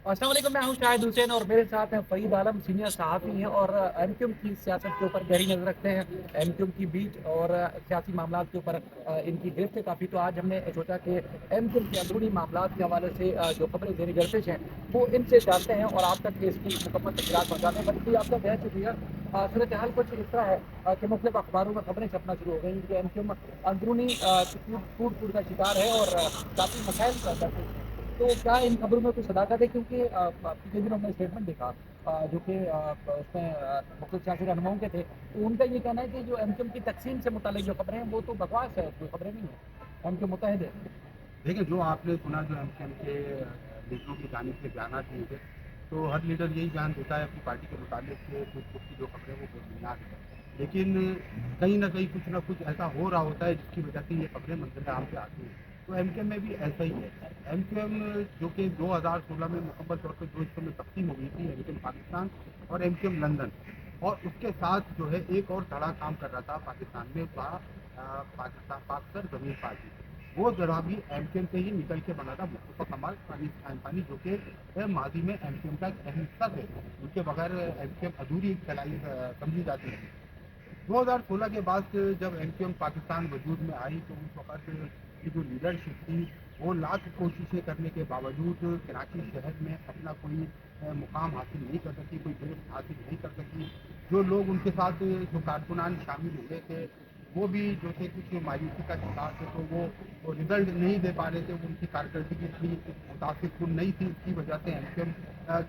अस्सलाम वालेकुम, मैं हूं शाहिद हुसैन और मेरे साथ हैं फरीद आलम, सीनियर सहाफ़ी हैं और एमक्यूएम की सियासत के ऊपर गहरी नज़र रखते हैं। एमक्यूएम की बीच और सियासी मामलात के ऊपर इनकी गिरफ्त है काफ़ी। तो आज हमने सोचा कि एमक्यूएम के अंदरूनी मामलात के हवाले से जो खबरें ज़ेर गर्दिश हैं वो इनसे जानते हैं और आप तक इसकी मुकम्मल तफसीलात पहुँचाते हैं। बल्कि आपका बेहद शुक्रिया। सूरत हाल कुछ इस तरह है कि मुख्तलिफ अखबारों में खबरें छपना शुरू हो गई कि एमक्यूएम अंदरूनी टूट फूट का शिकार है और काफ़ी मसाइल का दर है। तो क्या इन खबरों में कोई सदाकत है? क्योंकि पिछले दिनों हमने स्टेटमेंट देखा जो कि उसमें मुख्तलिफ सियासी रहनुमाओं के थे, तो उनका ये कहना है कि जो एमक्यूएम की तकसीम से मुतालिक जो खबरें हैं वो तो बकवास है, कोई खबरें नहीं है, एमक्यूएम मुतहद है। देखिए, जो आपने सुना जो एमकेएम के लीडरों की जानिब से बयान दिए थे, तो हर लीडर यही बयान देता है अपनी पार्टी के मुताबिक कि कुछ की जो खबरें वो बेबुनियाद है। लेकिन कहीं ना कुछ ऐसा हो रहा होता है जिसकी वजह से ये खबरें मंजर आम पे आती हैं। तो एमकेएम में भी ऐसा ही है। एमकेएम जो कि 2016 में मुकम्मल तौर पर दो हिस्सों में तकसीम हो गई थी, एमकेएम पाकिस्तान और एमकेएम लंदन, और उसके साथ जो है एक और धड़ा काम कर रहा था पाकिस्तान में, था पाकिस्तान पाकिस्तान जमीन पार्टी। वो जरा भी एमकेएम से ही निकल के बना था मुस्तफा कमाल पानी, जो कि माजी में एमकेएम का एक अहम हिस्सा थे। उनके बगैर एमकेएम अधूरी फैलाई समझी जाती थी। 2016 के बाद जब एमकेएम पाकिस्तान वजूद में आई, तो उस वक्त की जो लीडरशिप थी वो लाख कोशिशें करने के बावजूद कराची शहर में अपना कोई मुकाम हासिल नहीं कर सकी, कोई गिरफ्त हासिल नहीं कर सकी। जो लोग उनके साथ जो कारकुनान शामिल हुए थे वो भी जो थे कुछ मायूसी का शिकार थे, तो वो रिजल्ट नहीं दे पा रहे थे, उनकी कारकर्दगी इतनी मुतासिर कुन नहीं थी। इसकी वजह से एमकेएम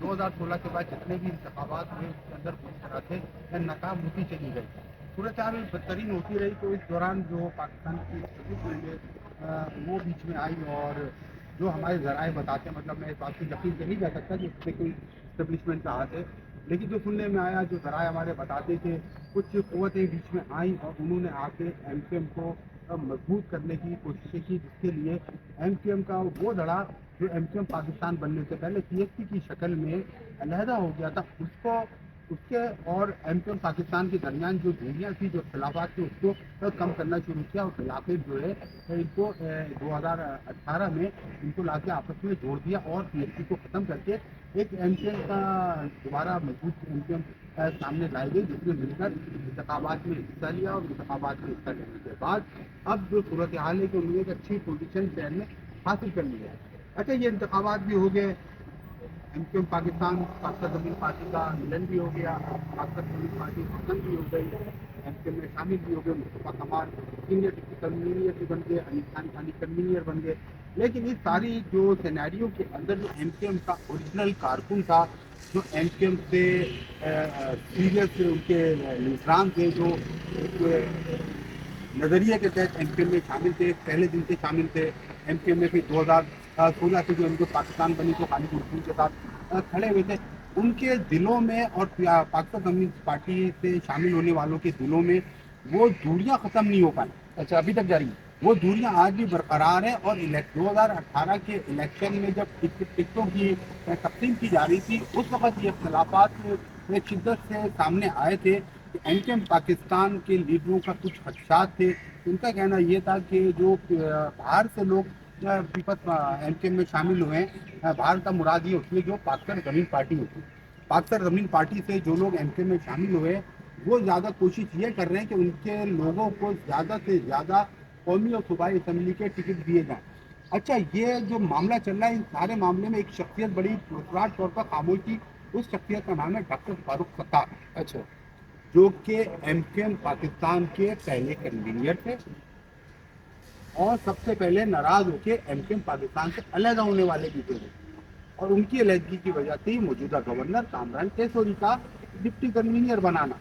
2016 के बाद जितने भी इंतखाबात हुए उसके अंदर पूरी तरह से नाकाम होती चली गई। सूरत हाल बदतरीन होती रही। तो इस दौरान जो पाकिस्तान की वो बीच में आई, और जो हमारे ज़राए बताते हैं, मतलब मैं इस बात को यकीन से नहीं कर सकता कि इसमें कोई इस्टेब्लिशमेंट का हाथ है, लेकिन जो सुनने में आया, जो ज़राए हमारे बताते कि कुछ क़ुव्वतें बीच में आई और उन्होंने आके एमकेएम को मजबूत करने की कोशिशें की, जिसके लिए एमकेएम का वो धड़ा जो एमकेएम पाकिस्तान बनने से पहले पीएसपी की शक्ल में अलहदा हो गया था, उसको उसके और एमकेएम पाकिस्तान के दरमियान जो दूरियाँ थी, जो खिलाफात थी, उसको कम करना शुरू किया। और खिलाफत जो है इनको 2018 में इनको लाके आपस में जोड़ दिया और पीएसपी को ख़त्म करके एक एमकेएम का दोबारा मजबूत एमकेएम सामने लाई गई, जिसने मिलकर इंतखाबात में हिस्सा लिया। और इंतखाबात में हिस्सा लेने के बाद अब जो सूरत हाल है कि उन्होंने एक अच्छी पोजीशन शहर में हासिल कर ली है। अच्छा, ये इंतखाबात भी हो गए, एमकेएम पाकिस्तान जमीन पार्टी का मिलन भी हो गया, पाकिस्तान जमीन पार्टी खत्म भी हो गई, एमकेएम में शामिल भी हो गए मुस्तफा कमाल सीनियर कन्वीनियर भी बन गए, अली खान खानी कन्वीनियर बन गए। लेकिन इस सारी जो सिनेरियो के अंदर जो एमकेएम का ओरिजिनल कारकुन था, जो एमकेएम से सीरियस उनके निगरान थे, जो एक नज़रिए के तहत एमकेएम में शामिल थे, पहले दिन से शामिल थे। एमकेएम में फिर 2016 से जो उनको पाकिस्तान बनी तो खालिद मखदूम के साथ खड़े हुए थे। उनके दिलों में और पाकिस्तान कम्युनिस्ट पार्टी से शामिल होने वालों के दिलों में वो दूरियां ख़त्म नहीं हो पाई। अच्छा, अभी तक जारी है। वो दूरियां आज भी बरकरार है। और 2018 के इलेक्शन में जब टिकटों की तकसीम की जा रही थी, उस वक्त ये अख्तिलाफात शिद्दत से सामने आए थे कि एमकेएम पाकिस्तान के लीडरों का कुछ खदशात थे। उनका कहना ये था कि जो बाहर से लोग पीपल्स एमकेएम में शामिल हुए हैं, बाहर का मुराद ये होती है जो पाकिस्तान जमीन पार्टी होती है। पाकिस्तान जमीन पार्टी से जो लोग एमकेएम में शामिल हुए, वो ज़्यादा कोशिश ये कर रहे हैं कि उनके लोगों को ज़्यादा से ज़्यादा कौमी और सूबाई असम्बली के टिकट दिए जाएँ। अच्छा, ये जो मामला चल रहा है, इस सारे मामले में एक शख्सियत बड़ी पुरस्कार तौर पर खामोश थी। उस शख्सियत का नाम है डॉक्टर फारूक सत्तार, अच्छा। जो कि एमकेएम पाकिस्तान के पहले कन्वीनियर थे और सबसे पहले नाराज होकर एमकेएम पाकिस्तान से अलग होने वाले भी थे। और उनकी अलहदगी की वजह से मौजूदा गवर्नर कामरान टेसोरी का डिप्टी कन्वीनियर बनाना।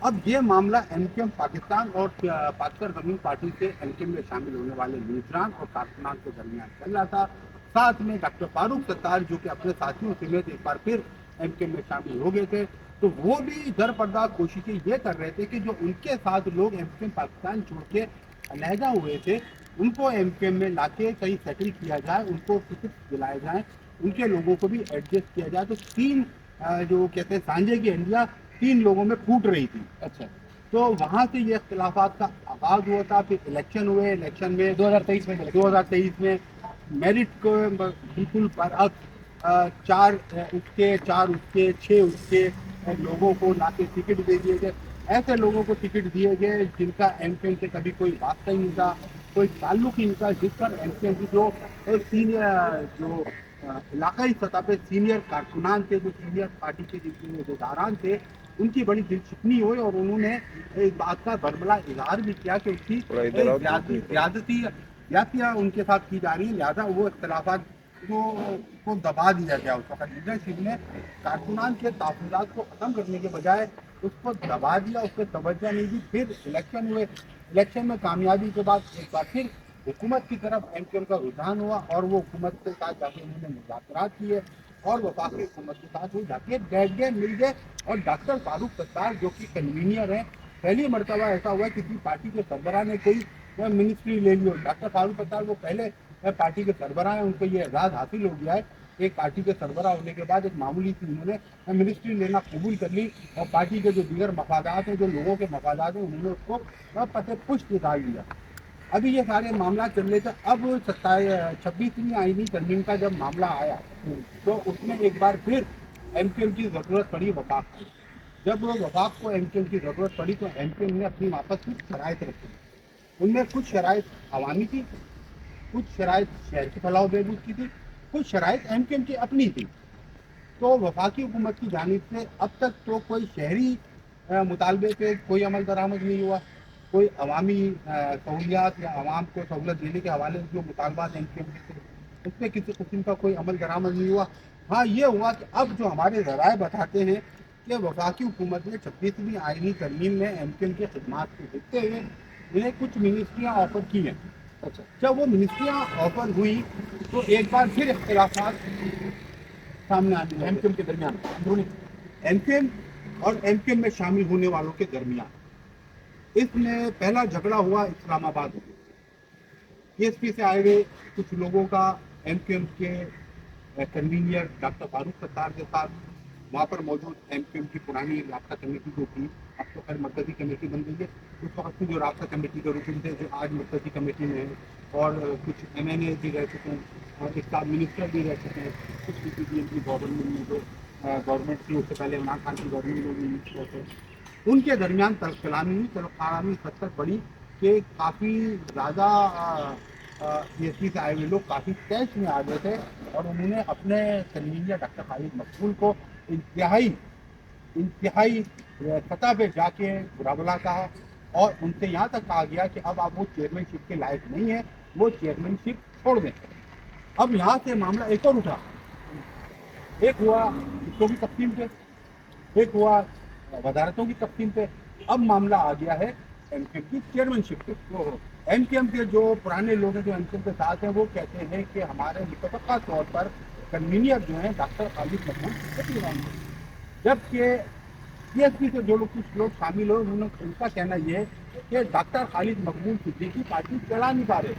अब ये मामला एमकेएम पाकिस्तान और पाकिस्तान जमीन पार्टी से एमकेएम में शामिल होने वाले लीडरान और कारकुनान के दरमियान चल रहा था। साथ में डॉक्टर फारूक सत्तार, जो कि अपने साथियों समेत एक बार फिर एमकेएम में शामिल हो गए थे, तो वो भी दरपरदा कोशिशें ये कर रहे थे कि जो उनके साथ लोग एमकेएम पाकिस्तान छोड़ के अलहदा हुए थे, उनको एमकेएम में लाके कहीं सेटल किया जाए, उनको टिकट दिलाए जाए, उनके लोगों को भी एडजस्ट किया जाए। तो तीन जो कहते हैं सांझे की हंडियाँ तीन लोगों में फूट रही थी। अच्छा, तो वहाँ से ये इख्तिलाफात का आगाज हुआ था। फिर इलेक्शन हुए, इलेक्शन में 2023 में इलेक्शन। 2023 में मेरिट को बिल्कुल बरअक्स चार उसके, चार उसके, 6 उसके लोगों को ला के टिकट दे दिए गए। ऐसे लोगों को टिकट दिए गए जिनका एमपीएम से कभी कोई वास्ता ही नहीं था, कोई ताल्लुक ही नहीं था, जिस पर एमपीएम की जो सीनियर जो इलाकाई सतह पे सीनियर कारकुनान थे, जो सीनियर पार्टी के जितने इदारान थे, उनकी बड़ी दिलचस्पी हुई और उन्होंने इस बात का बरमला इजहार भी किया कि उसकी ज्यादतियाँ उनके साथ की जा रही है, लिहाजा वो इख्तलाफात को दबा दिया गया। उस वक्त लीडरशिप ने कारकुनान के तहफ़्फ़ुज़ात को ख़त्म करने के बजाय उसको दबा दिया, उस पर तवज्जो नहीं दी। फिर इलेक्शन हुए, इलेक्शन में कामयाबी के बाद एक बार फिर हुकूमत की तरफ एमक्यूएम का रुझान हुआ और वो हुकूमत के साथ जाके उन्होंने मुज़ाकरात किए और वफाकी हुकूमत के साथ वो जाके बैठ गए, मिल गए। और डॉक्टर फारूक सत्तार जो कि कन्वीनियर हैं, पहली मरतबा ऐसा हुआ किसी पार्टी के सरबराह ने कोई मिनिस्ट्री ले ली हो। डॉक्टर फारूक सत्तार वो पहले पार्टी के सरबराह हैं, उनको ये एजाज़ हासिल हो गया है। एक पार्टी के सरबराह होने के बाद एक मामूली सी उन्होंने मिनिस्ट्री लेना कबूल कर ली और पार्टी के जो दीगर मफादात हैं, जो लोगों के मफादात हैं, उन्होंने उसको पते पुष्ट निकाल दिया। अभी ये सारे मामला चल रहे थे। अब 26वीं आईनी तरमीम का जब मामला आया तो उसमें एक बार फिर एमक्यूएम की ज़रूरत पड़ी वफाक को। जब वफाक को एमक्यूएम की ज़रूरत पड़ी तो एमक्यूएम ने अपनी वापस कुछ शराइत रखी। उनमें कुछ शराइत अवामी थी, कुछ शराइत शहर की फलाह बहबूद की थी, कुछ शराइत एमक्यूएम की अपनी थी। तो वफाकी हुकूमत की जानिब से अब तक तो कोई शहरी मुतालबे पे कोई अमल दरामद नहीं हुआ, कोई अवामी सहूलियात या आवाम को सहूलत देने के हवाले से जो मुतालबात एमक्यूएम के थे उस पर किसी किस्म का कोई अमल दरामद नहीं हुआ। हाँ, ये हुआ कि अब जो हमारे ज़राए बताते हैं कि वफाकी हुकूमत ने 26वीं आईनी तरमीम में एमक्यूएम के खिदमात को देखते हुए उन्हें कुछ मिनिस्ट्रियाँ ऑफर की हैं। अच्छा, जब वो मिनिस्ट्रियाँ ऑफर हुई तो एक बार फिर इख्तिलाफात सामने आने लगे एमक्यूएम के दरमियान, अंदरूनी एमक्यूएम और एमक्यूएम में शामिल होने वालों के दरमियान। इसमें पहला झगड़ा हुआ इस्लामाबाद में। पीएसपी से आए हुए कुछ लोगों का एमक्यूएम के कन्वीनियर डॉक्टर फारूक सत्तार के साथ वहाँ पर मौजूद एमक्यूएम की पुरानी राब्ता कमेटी जो थी, अब तो खैर मरकजी कमेटी बन गई है, उस वक्त की जो राब्ता कमेटी के रुकन थे जो आज मरकजी कमेटी में है, और कुछ MNA भी रह चुके हैं और एक साथ मिनिस्टर भी रह चुके हैं, कुछ PPDM की गवर्नमेंट में जो गवर्नमेंट थी उससे पहले इमरान खान की गवर्नमेंट में मिनिस्टर थे, उनके दरमियान तलखलामी हुई। तलखलामी इस हद तक बढ़ी कि काफ़ी ज़्यादा PSP से आए हुए लोग काफ़ी तैश में आ गए थे और उन्होंने अपने कन्वीनियर डॉक्टर खालिद मकबूल को इंतहाई सतह पे जाके बुरा कहा और उनसे यहाँ तक कहा गया कि अब आप वो चेयरमैनशिप के लायक नहीं है, वो चेयरमैनशिप छोड़ दें। अब यहाँ से मामला एक और उठा, एक हुआ हिस्सों की तकसीम पे, एक हुआ वजारतों की तकसीम पे, अब मामला आ गया है एमक्यूएम की चेयरमैनशिप पे। एमक्यूएम के जो पुराने लोग हैं जो एमक्यूएम के साथ हैं वो कहते हैं कि हमारे मुतफ़क़ा तौर पर कन्वीनियर जो हैं डॉक्टर खालिद मकबूल, जबकि PSP से जो लोग कुछ लोग शामिल हो उनका कहना ये है कि डॉक्टर खालिद मकबूल सिद्दीकी पार्टी चला नहीं पा रहे।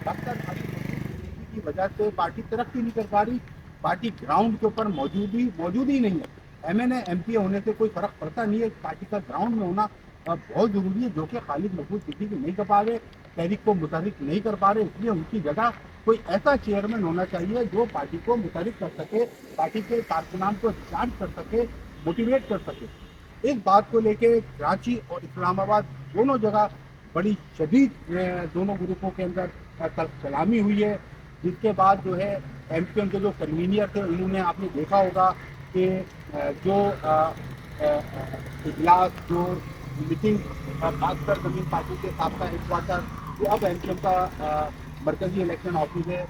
डॉक्टर खालिद मकबूल सिद्दीकी की वजह से पार्टी तरक्की नहीं कर पा रही, पार्टी ग्राउंड के ऊपर मौजूद ही नहीं है। MNA MPA होने से कोई फ़र्क पड़ता नहीं है, पार्टी का ग्राउंड में होना बहुत ज़रूरी है, जो कि खालिद मकबूल सिद्दीकी नहीं कर पा रहे, तहरीक को मुतहरिक नहीं कर पा रहे। इसलिए उनकी जगह कोई ऐसा चेयरमैन होना चाहिए जो पार्टी को मुतहरिक कर सके, पार्टी के कारकुनान को स्टार्ट कर सके, मोटिवेट कर सके। इस बात को लेके कराची और इस्लामाबाद दोनों जगह बड़ी शदीद दोनों ग्रुपों के अंदर कलामी हुई है, जिसके बाद जो है एमक्यूएम के जो कन्वीनियर थे उन्होंने आपने देखा होगा कि जो इजलास जो मीटिंग खासकर जमीन पार्टी के साबका हेडक्वार्टर जो अब एमक्यूएम का मरकजी इलेक्शन ऑफिस है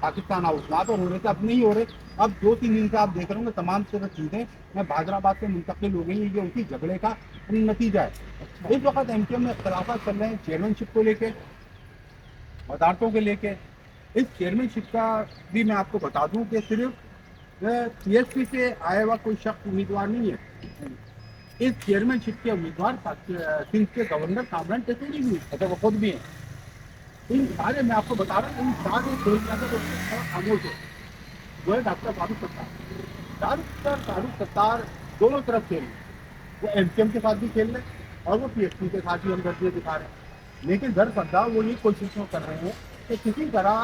पाकिस्तान हाउस, वहाँ पर हो रहे थे, अब नहीं हो रहे। अब 2-3 दिन से आप देख रहे होंगे तमाम तरह चीज़ें मैं हैदराबाद से मुंतकिल हो गई, ये उसी झगड़े का नतीजा है। इस वक्त एमक्यूएम में इख्तलाफात चल रहे हैं चेयरमैनशिप को लेके, वजारतों के लेके। इस चेयरमैनशिप का भी मैं आपको बता दूं कि सिर्फ PSP से आया हुआ कोई शख्स उम्मीदवार नहीं है। इस चेयरमैनशिप के उम्मीदवार सिंध के गवर्नर कामरान टेटूरी भी, अच्छा वो खुद भी हैं। इन सारे मैं आपको बता रहा हूँ, इन सारे खामोश है जो है डॉक्टर फारूक सत्तार। फारूक सत्तार दोनों तरफ खेल रहे, वो एमक्यूएम के साथ भी खेल रहे और वो PSP के साथ भी हमदर्दी दिखा रहे हैं, लेकिन दर पर्दा वो ये कोशिश कर रहे हैं कि किसी तरह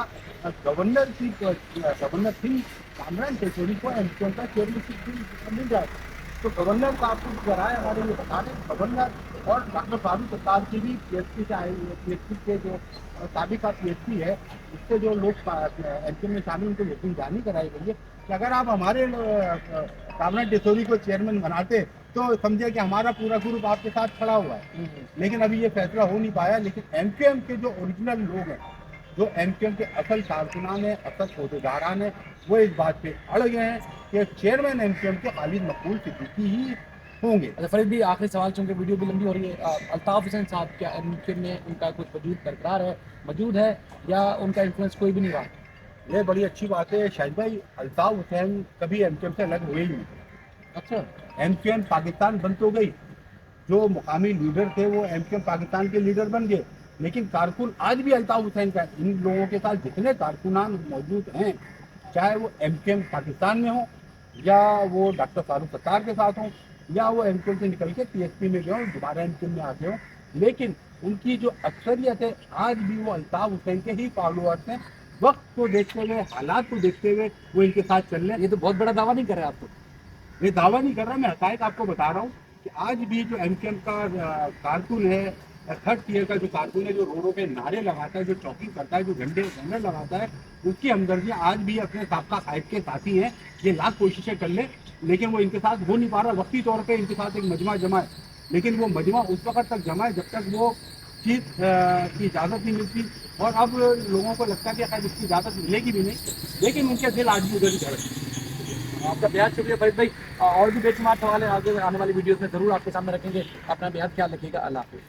गवर्नर सिंह कामरान टेचोरी को एमक्यूएम का चेयरमैनशिप मिल जाए। तो गवर्नर का आपको कराए हमारे लिए बता दें, गवर्नर और डॉक्टर फारूक सत्तार की भी पीएचडी से आए हुए, पीएचडी के जो साबिका पीएचडी है, उससे जो लोग एमक्यूएम में शामिल उनको यकीन दहानी कराई गई है कि अगर आप हमारे कामरान टेचोरी को चेयरमैन बनाते तो समझे कि हमारा पूरा ग्रुप आपके साथ खड़ा हुआ है। लेकिन अभी ये फैसला हो नहीं पाया। लेकिन एमक्यूएम के जो ओरिजिनल लोग हैं, जो एमक्यूएम के असल कारकुनान हैं, असल अहदेदारान हैं, वो इस बात पे अड़ गए हैं कि चेयरमैन एमक्यूएम के खालिद मकबूल सिद्दीकी ही होंगे। अच्छा फरीद भी, आखिरी सवाल, चूंकि वीडियो भी लंबी हो रही है, अल्ताफ हुसैन साहब क्या एमक्यूएम में उनका कुछ वजूद बरकरार है, मौजूद है, या उनका इन्फ्लुएंस कोई भी नहीं रहा? ये बड़ी अच्छी बात है शाहिद भाई, अल्ताफ हुसैन कभी एमक्यूएम से अलग हुए ही नहीं। अच्छा, एमक्यूएम पाकिस्तान बन तो गई, जो मुकामी लीडर थे वो एमक्यूएम पाकिस्तान के लीडर बन गए, लेकिन कारकुन आज भी अल्ताफ हुसैन का। इन लोगों के साथ जितने कारकुनान मौजूद हैं, चाहे वो एमक्यूएम पाकिस्तान में हो, या वो डॉक्टर फारूक सत्तार के साथ हो, या वो एमक्यूएम से निकल के पीएचपी में गए हो, दोबारा एमक्यूएम में आते हो, लेकिन उनकी जो अक्सरियत है आज भी वो अल्ताफ हुसैन के ही फॉलोअर्स हैं। वक्त को देखते हुए, हालात को देखते हुए वो इनके साथ चल रहे हैं। ये तो बहुत बड़ा दावा नहीं कर रहे आप तो? ये दावा नहीं कर रहा, मैं हकायक आपको बता रहा हूँ कि आज भी जो एमक्यूएम का कारकुन है, थर्ड ईयर का जो कारकुन है, जो रोडों पे नारे लगाता है, जो चौकिंग करता है, जो झंडे लगाता है, उसकी हमदर्दियाँ आज भी अपने साबका कायद के साथी हैं। ये लाख कोशिशें कर ले, लेकिन वो इनके साथ हो नहीं पा रहा। वक्ती तौर पे इनके साथ एक मजमा जमा है, लेकिन वो मजमा उस वक्त तक जमा है जब तक वो चीज़ की इजाज़त नहीं मिलती। और अब लोगों को लगता है कि शायद इसकी इजाज़त मिलेगी भी नहीं, लेकिन उनके दिल आज भी उधर ही धड़कते हैं। आपका बेहद शुक्रिया फरीद भाई। और भी बेशुमार सवाल है, आगे आने वाली वीडियोस में ज़रूर आपके सामने रखेंगे। अपना बेहद ख्याल रखिएगा। अल्लाह हाफिज़।